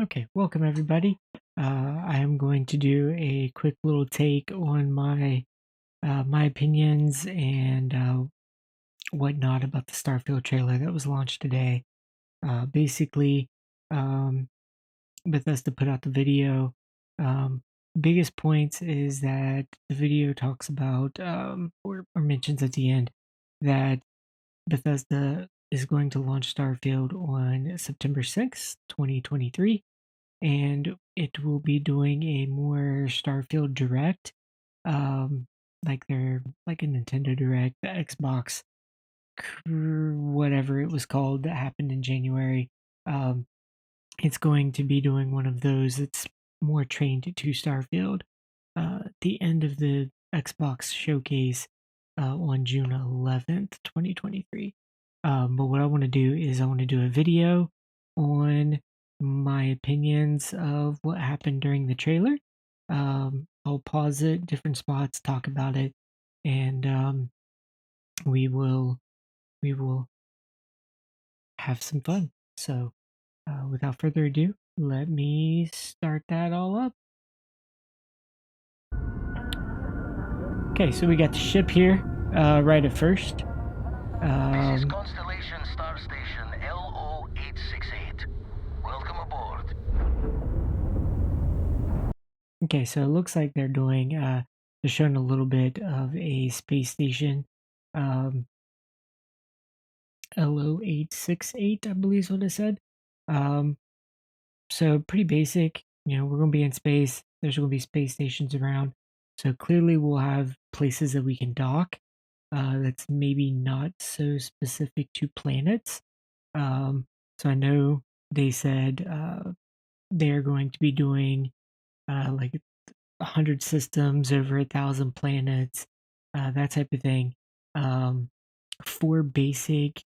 Okay, welcome everybody. I am going to do a quick little take on my opinions and whatnot about the Starfield trailer that was launched today. Basically, um, Bethesda put out the video. Um, Biggest points is that the video talks about or mentions at the end that Bethesda is going to launch Starfield on September 6th, 2023, and it will be doing a more Starfield Direct, um, like a Nintendo Direct, the Xbox, whatever it was called that happened in January. Um, it's going to be doing one of those that's more trained to Starfield. At the end of the Xbox showcase on June 11th, 2023. But what I want to do is I want to do a video on my opinions of what happened during the trailer. I'll pause it, different spots, talk about it, and we will we will have some fun. So, without further ado, let me start that all up. Okay, so we got the ship here right at first. This is Constellation Star Station LO868. Welcome aboard. Okay, so it looks like they're showing a little bit of a space station. Um, LO868, I believe is what it said. So pretty basic. We're going to be in space. There's going to be space stations around. So clearly we'll have places that we can dock. That's maybe not so specific to planets. So I know they said they're going to be doing like 100 systems over 1,000 planets, that type of thing. For basic,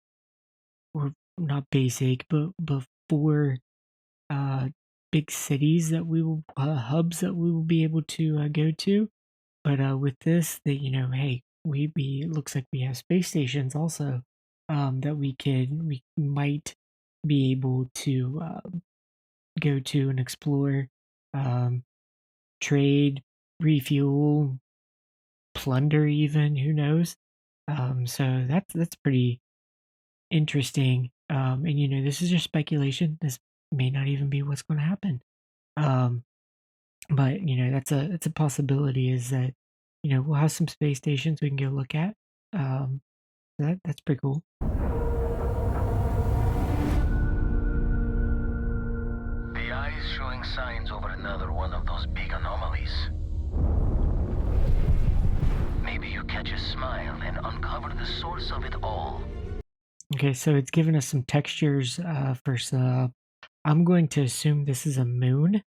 or not basic, but for uh, big cities that we will hubs that we will be able to go to. But with this, that hey, it looks like we have space stations also, that we might be able to go to and explore, um, trade, refuel, plunder, even who knows. So that's pretty interesting. And this is just speculation. This may not even be what's going to happen. Um, but that's a possibility. Is that we'll have some space stations we can go look at. That's pretty cool. The eye is showing signs over another one of those big anomalies. Maybe you catch a smile and uncover the source of it all. Okay, so it's given us some textures. First, I'm going to assume this is a moon.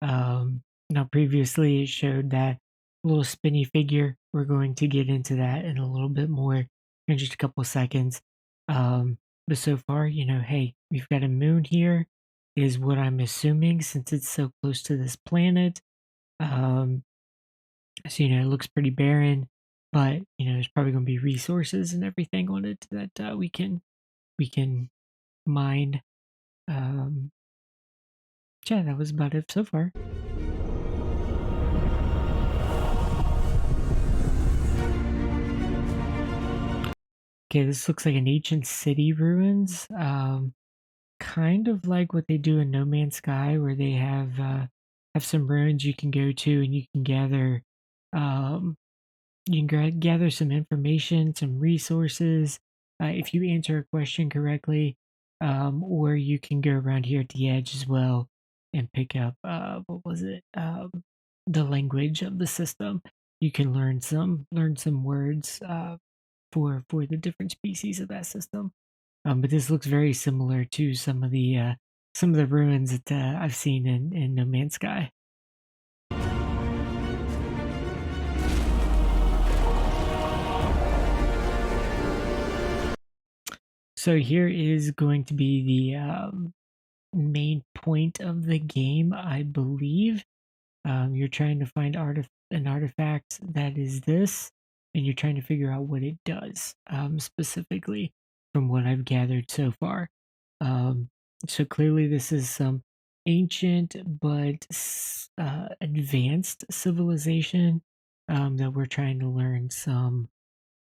Now, previously it showed that little spinny figure. We're going to get into that in a little bit more in just a couple seconds. But so far, hey, we've got a moon here, is what I'm assuming since it's so close to this planet. Um, so, it looks pretty barren, but, there's probably going to be resources and everything on it that we can mine. Um, yeah, that was about it so far. Okay, this looks like an ancient city ruins. Kind of like what they do in No Man's Sky, where they have some ruins you can go to and um, you can gather some information, some resources, if you answer a question correctly, or you can go around here at the edge as well and pick up what was it? The language of the system. You can learn some words for the different species of that system. But this looks very similar to some of the ruins that I've seen in No Man's Sky. So here is going to be the main point of the game, I believe. You're trying to find an artifact that is this, and you're trying to figure out what it does, specifically from what I've gathered so far. Um, so clearly, this is some ancient but advanced civilization that we're trying to learn some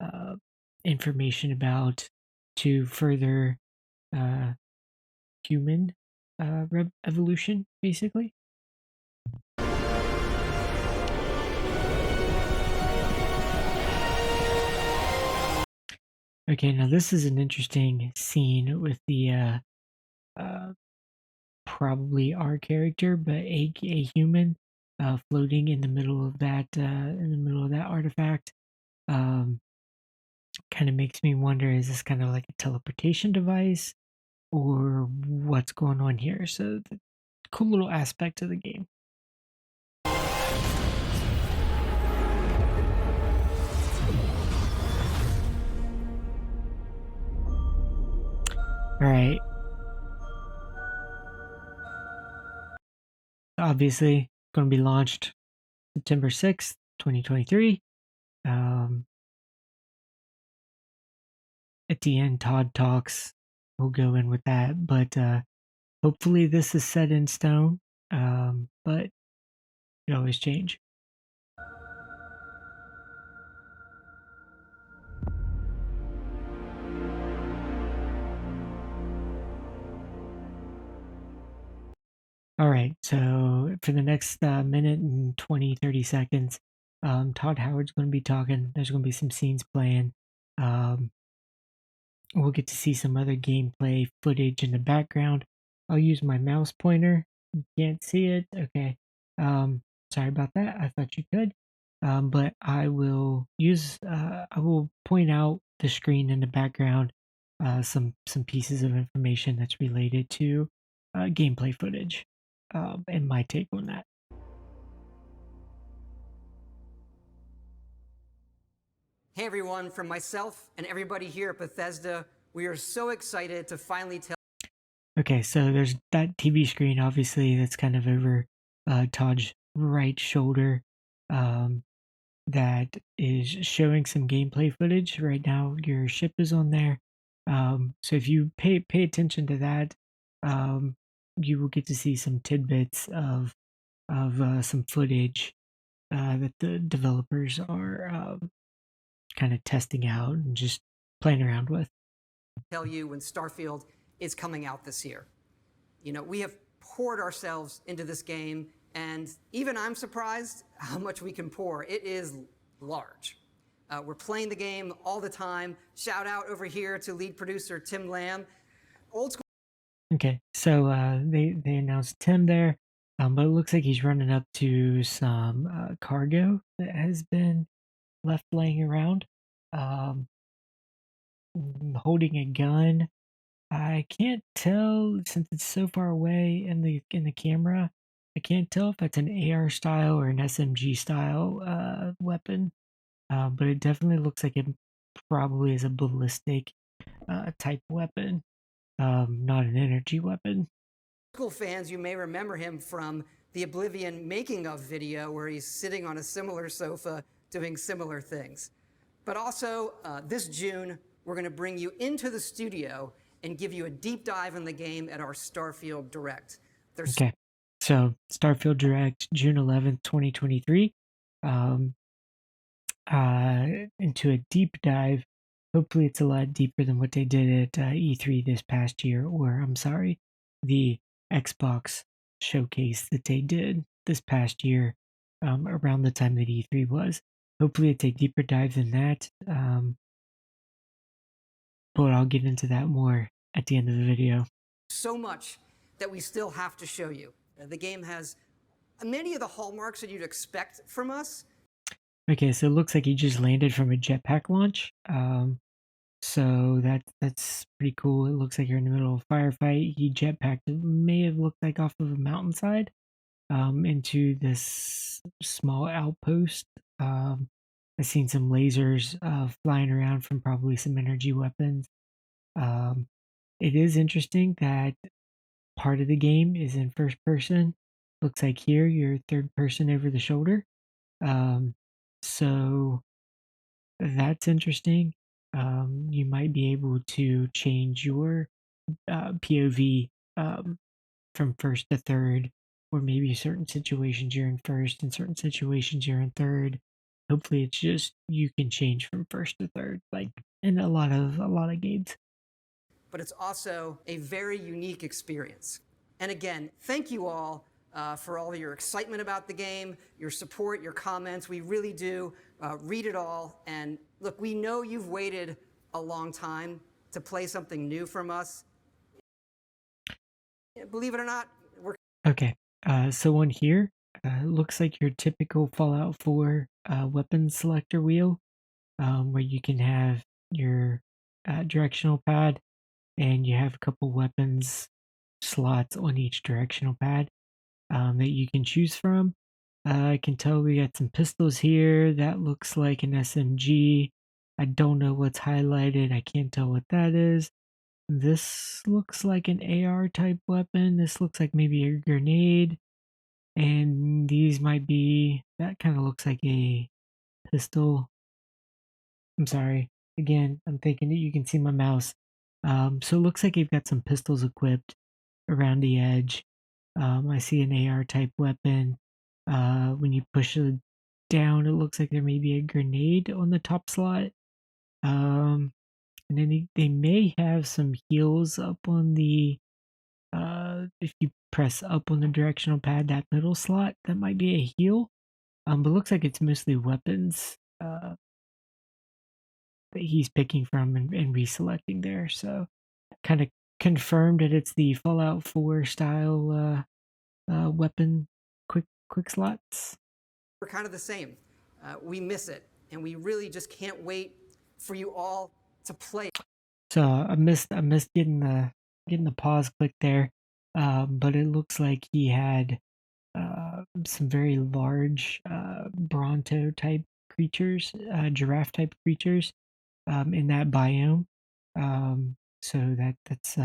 uh, information about to further uh, human evolution, basically. Okay, now this is an interesting scene with the uh, probably our character, but a human floating in the middle of that artifact. Um, Kind of makes me wonder: is this kind of like a teleportation device, or what's going on here? So, the cool little aspect of the game. All right, obviously going to be launched September 6th, 2023. Um, at the end, Todd talks. We'll go in with that, but hopefully this is set in stone. But it always change. All right, so for the next minute and 20, 30 seconds, Todd Howard's going to be talking. There's going to be some scenes playing. Um, we'll get to see some other gameplay footage in the background. I'll use my mouse pointer. You can't see it. Okay. Um, Sorry about that. I thought you could. But I will point out the screen in the background, some pieces of information that's related to gameplay footage, and my take on that. Hey everyone, from myself and everybody here at Bethesda, we are so excited to finally tell. Okay, so there's that TV screen, obviously, that's kind of over Todd's right shoulder. Um, that is showing some gameplay footage. Right now, your ship is on there. So if you pay attention to that, um, you will get to see some tidbits of some footage that the developers are kind of testing out and just playing around with. Tell you when Starfield is coming out this year. You know, we have poured ourselves into this game, and even I'm surprised how much we can pour. It is large. We're playing the game all the time. Shout out over here to lead producer Tim Lamb. Old school. Okay, so they announced Tim there, but it looks like he's running up to some cargo that has been left laying around, um, holding a gun. I can't tell since it's so far away in the camera. I can't tell if that's an AR style or an SMG style weapon, but it definitely looks like it probably is a ballistic type weapon, not an energy weapon. School fans, you may remember him from the Oblivion making of video where he's sitting on a similar sofa doing similar things. But also, this June, we're going to bring you into the studio and give you a deep dive in the game at our Starfield Direct. Okay, so Starfield Direct, June 11th, 2023. Um, into a deep dive. Hopefully, it's a lot deeper than what they did at E3 this past year, or I'm sorry, the Xbox showcase that they did this past year, around the time that E3 was. Hopefully, it's a deeper dive than that, but I'll get into that more at the end of the video. So much that we still have to show you. The game has many of the hallmarks that you'd expect from us. Okay, so it looks like he just landed from a jetpack launch. So that's pretty cool. It looks like you're in the middle of a firefight. He jetpacked. It may have looked like off of a mountainside, into this small outpost. I've seen some lasers flying around from probably some energy weapons. Um, it is interesting that part of the game is in first person. Looks like here you're third person over the shoulder. Um, so that's interesting. You might be able to change your POV from first to third, or maybe certain situations you're in first and certain situations you're in third. Hopefully, it's just you can change from first to third, like in a lot of games. But it's also a very unique experience. And again, thank you all for all your excitement about the game, your support, your comments. We really do read it all. And look, we know you've waited a long time to play something new from us. Believe it or not, we're Okay, so on here, looks like your typical Fallout 4 weapon selector wheel, where you can have your directional pad, and you have a couple weapons slots on each directional pad that you can choose from. I can tell we got some pistols here. That looks like an SMG. I don't know what's highlighted. I can't tell what that is. This looks like an AR type weapon. This looks like maybe a grenade. And these might be, that kind of looks like a pistol. I'm sorry. Again, I'm thinking that you can see my mouse. So it looks like you've got some pistols equipped around the edge. I see an AR type weapon. When you push it down, it looks like there may be a grenade on the top slot. And then they may have some heals up on the. If you press up on the directional pad, that middle slot, that might be a heal. But looks like it's mostly weapons that he's picking from and reselecting there. So kind of confirmed that it's the Fallout 4 style weapon quick slots. we're kind of the same. We miss it, and we really just can't wait for you all to play. So I missed getting the pause click there, but it looks like he had some very large Bronto type creatures, giraffe type creatures in that biome. So that's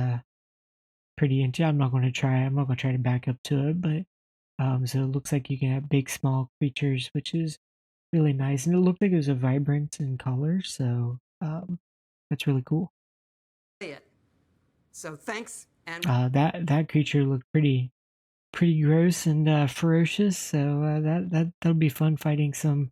pretty interesting. I'm not going to try. I'm not going to try to back up to it, but so it looks like you can have big, small creatures, which is really nice, and it looked like it was a vibrant in color. So that's really cool. It. So thanks, and That creature looked pretty gross and ferocious. So that'll be fun fighting some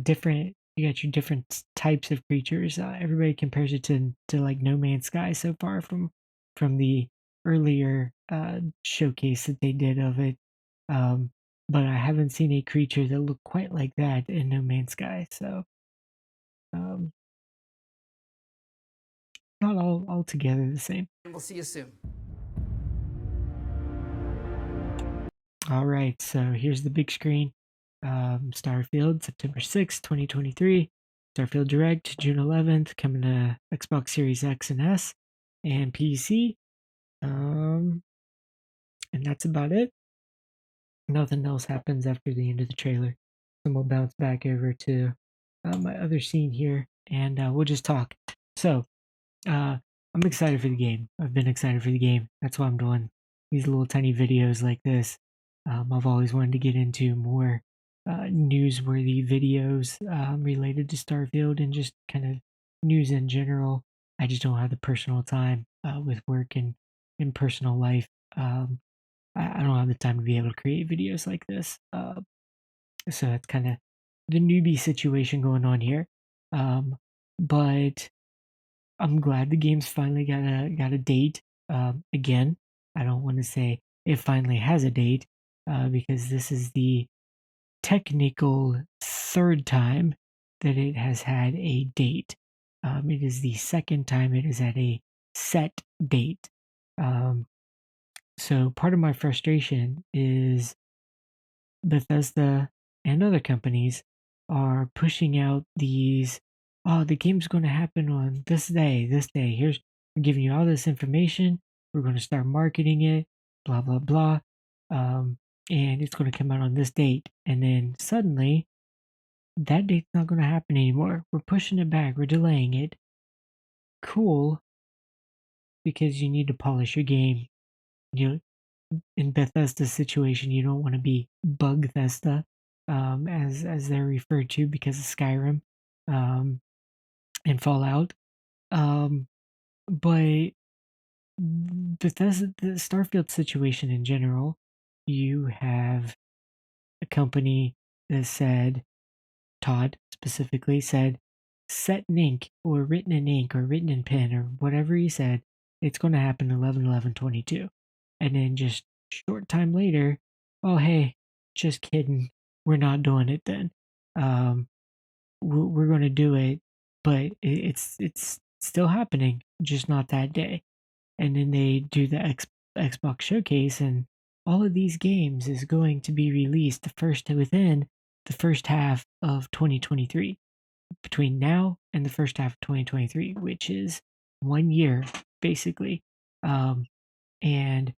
different. You got your different types of creatures. Everybody compares it to like No Man's Sky so far from the earlier showcase that they did of it. Um, but I haven't seen a creature that looked quite like that in No Man's Sky. So um, not all altogether the same. we'll see you soon. All right, so here's the big screen. Starfield, September 6th, 2023. Starfield Direct, June 11th, coming to Xbox Series X and S and PC. And that's about it. Nothing else happens after the end of the trailer. So we'll bounce back over to my other scene here and we'll just talk. So, I'm excited for the game. I've been excited for the game. That's why I'm doing these little tiny videos like this. I've always wanted to get into more newsworthy videos related to Starfield and just kind of news in general. I just don't have the personal time with work and personal life. I don't have the time to be able to create videos like this. So that's kind of the newbie situation going on here. But I'm glad the game's finally got a date. Again, I don't want to say it finally has a date because this is the technical third time that it has had a date. It is the second time it has had a set date. Um, so part of my frustration is Bethesda and other companies are pushing out these, oh, the game's going to happen on this day. Here's, we're giving you all this information. We're going to start marketing it, blah, blah, blah. And it's going to come out on this date. And then suddenly, that date's not going to happen anymore. We're pushing it back, we're delaying it. Cool, because you need to polish your game. You in Bethesda's situation, you don't want to be Bugthesda, as they're referred to because of Skyrim, and Fallout. Um, but Bethesda, the Starfield situation in general, you have a company that said, Todd specifically said, set in ink or written in ink or written in pen or whatever he said, it's going to happen 11/11/22. And then just short time later, oh, hey, just kidding. We're not doing it then. Um, we're going to do it, but it's still happening, just not that day. And then they do the Xbox showcase, and all of these games is going to be released within the first half of 2023, between now and the first half of 2023, which is 1 year basically. And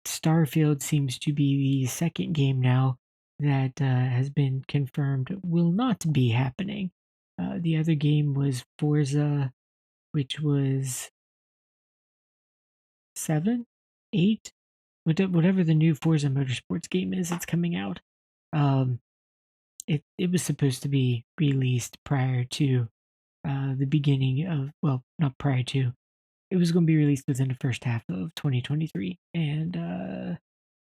Starfield seems to be the second game now that has been confirmed will not be happening. The other game was Forza, which was 7, 8, whatever the new Forza Motorsports game is. It's coming out. Um, it was supposed to be released prior to the beginning of, well, not prior to. It was going to be released within the first half of 2023, and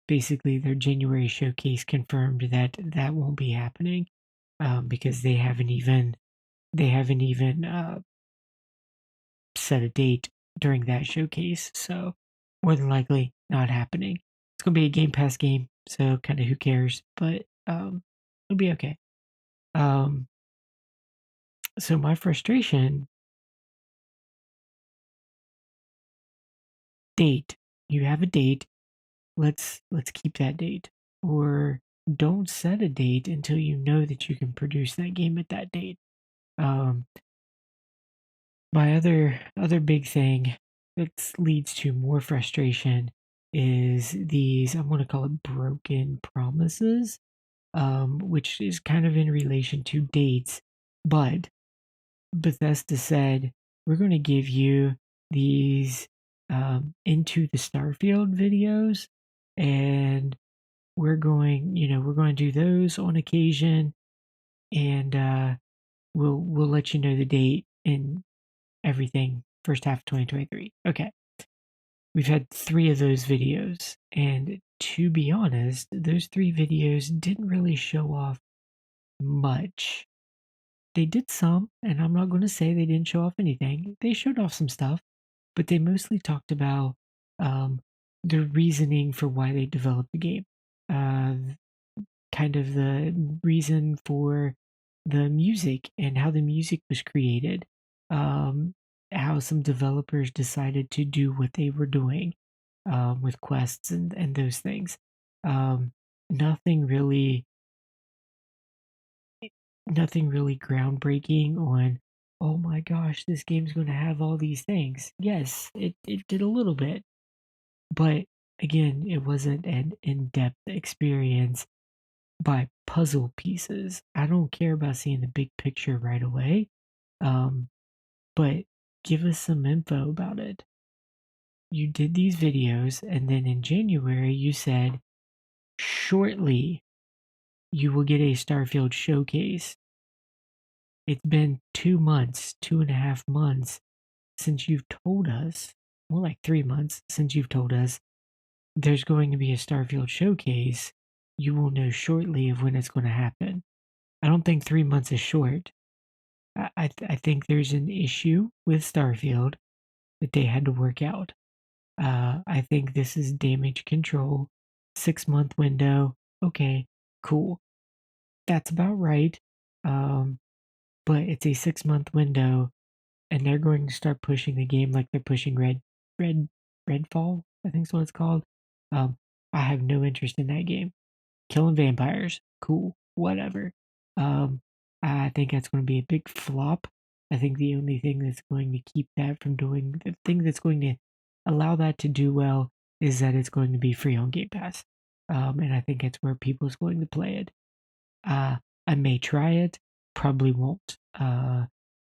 basically their January showcase confirmed that that won't be happening, because they haven't even set a date during that showcase. So more than likely not happening. It's gonna be a Game Pass game, so kind of who cares? But it'll be okay. Um, so my frustration, date. You have a date. Let's keep that date, or don't set a date until you know that you can produce that game at that date. Um, my other big thing that leads to more frustration is these, I'm going to call it broken promises, which is kind of in relation to dates. But Bethesda said, we're going to give you these Into the Starfield videos, and we're going to do those on occasion, and we'll let you know the date and everything first half of 2023. Okay. We've had 3 of those videos, and to be honest, those 3 videos didn't really show off much. They did some, and I'm not going to say they didn't show off anything. They showed off some stuff, but they mostly talked about um, the reasoning for why they developed the game. Uh, kind of the reason for the music and how the music was created, how some developers decided to do what they were doing, with quests and those things. Um, nothing really, nothing really groundbreaking on, oh my gosh, this game's going to have all these things. Yes, it did a little bit, but again, it wasn't an in-depth experience by puzzle pieces. I don't care about seeing the big picture right away, um, but give us some info about it. You did these videos, and then in January, you said, shortly, you will get a Starfield showcase. It's been 2 months, 2.5 months since you've told us, more like 3 months since you've told us there's going to be a Starfield showcase. You will know shortly of when it's going to happen. I don't think 3 months is short. I think there's an issue with Starfield that they had to work out. I think this is damage control, 6 month window. Okay, cool. That's about right. Um, but it's a 6 month window, and they're going to start pushing the game like they're pushing Red, Redfall. I think is what it's called. Um, I have no interest in that game. Killing vampires, cool, whatever. Um, I think that's going to be a big flop. I think the only thing that's going to keep that from doing, the thing that's going to allow that to do well, is that it's going to be free on Game Pass. And I think it's where people is going to play it. Uh, I may try it, probably won't.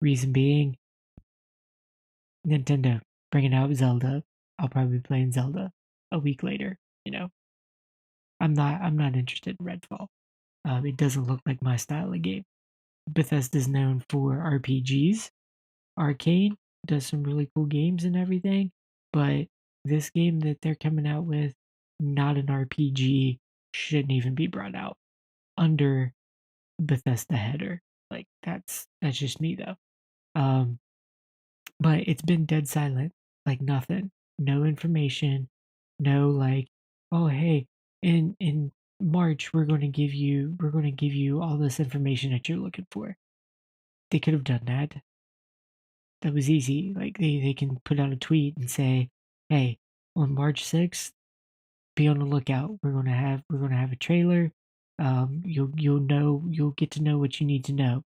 Reason being, Nintendo bringing out Zelda. I'll probably be playing Zelda a week later. You know, I'm not interested in Redfall. It doesn't look like my style of game. Bethesda's known for RPGs. Arcane does some really cool games and everything. but this game that they're coming out with, not an RPG, shouldn't even be brought out under Bethesda header. Like that's just me though. Um, but it's been dead silent, like nothing, no information, no like, oh hey, in March we're going to give you all this information that you're looking for. They could have done that. That was easy. Like they can put out a tweet and say, hey, on March 6th, be on the lookout. We're gonna have a trailer. You'll get to know what you need to know.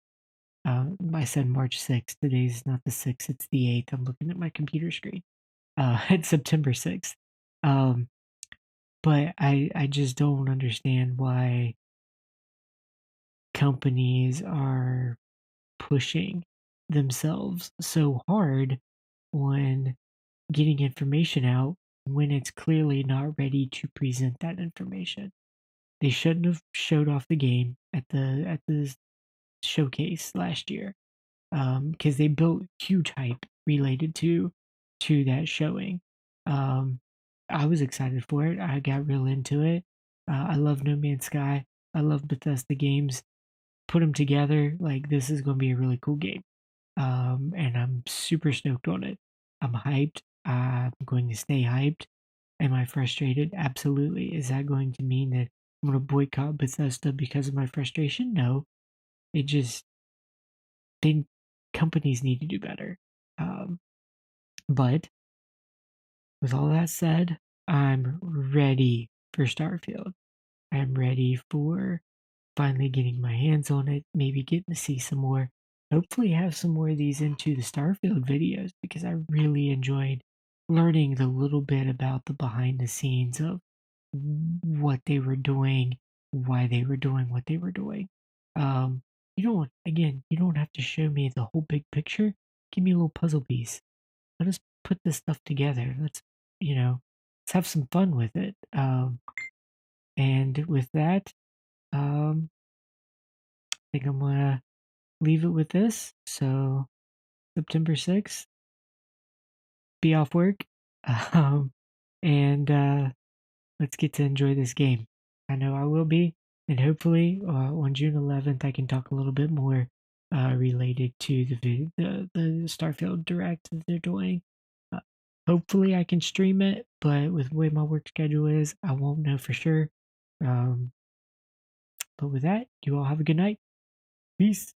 I said March 6th. Today's not the 6th, it's the 8th. I'm looking at my computer screen. It's September 6th. Um, but I just don't understand why companies are pushing themselves so hard when getting information out when it's clearly not ready to present that information. They shouldn't have showed off the game at the showcase last year because they built huge hype related to that showing. Um, I was excited for it. I got real into it. I love No Man's Sky. I love Bethesda games. Put them together, like this is going to be a really cool game. And I'm super stoked on it. I'm hyped. I'm going to stay hyped. Am I frustrated? Absolutely. Is that going to mean that I'm going to boycott Bethesda because of my frustration? No. It just they companies need to do better. Um, but with all that said, I'm ready for Starfield. I'm ready for finally getting my hands on it, maybe getting to see some more. Hopefully, have some more of these into the Starfield videos because I really enjoyed learning the little bit about the behind the scenes of what they were doing, why they were doing what they were doing. Um, you don't have to show me the whole big picture. Give me a little puzzle piece. Let us put this stuff together. You know, let's have some fun with it. And with that, um, I think I'm gonna leave it with this. So September 6th, be off work, um, and let's get to enjoy this game. I know I will be, and hopefully on June 11th I can talk a little bit more related to the Starfield Direct that they're doing. Uh, Hopefully I can stream it, but with the way my work schedule is, I won't know for sure. But with that, you all have a good night. Peace.